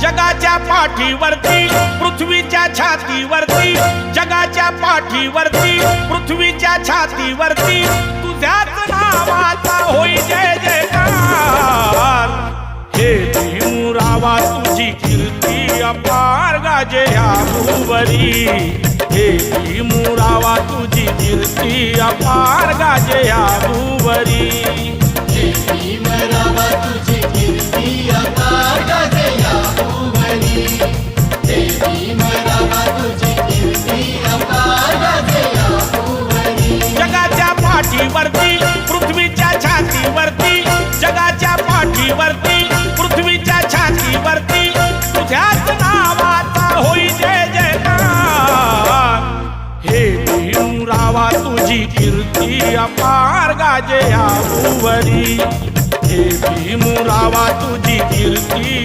जगाच्या पाठीवरती पृथ्वीच्या छातीवरती, जगाच्या पाठीवरती पृथ्वीच्या छातीवरती तुझ्याच नावाचा होई जय जयकार। हे भीमरावा तुझी कीर्ती अपार गाजे ह्या भूवरी, हे भीमरावा तुझी कीर्ती अपार गाजे ह्या भूवरी। हे भीमरावा तुझी कीर्ती अपार गाजे ह्या भूवरी, हे भीमरावा तुझी कीर्ती अपार गाजे ह्या भूवरी। जगाच्या पाठीवरती पृथ्वीच्या छातीवरती, जगाच्या पाठीवरती पृथ्वीच्या छातीवरती तुझ्याच नावाचा होई जय जयकार। हे भीमरावा तुझी कीर्ती अपार गाजे ह्या भूवरी, हे भीमरावा तुझी कीर्ती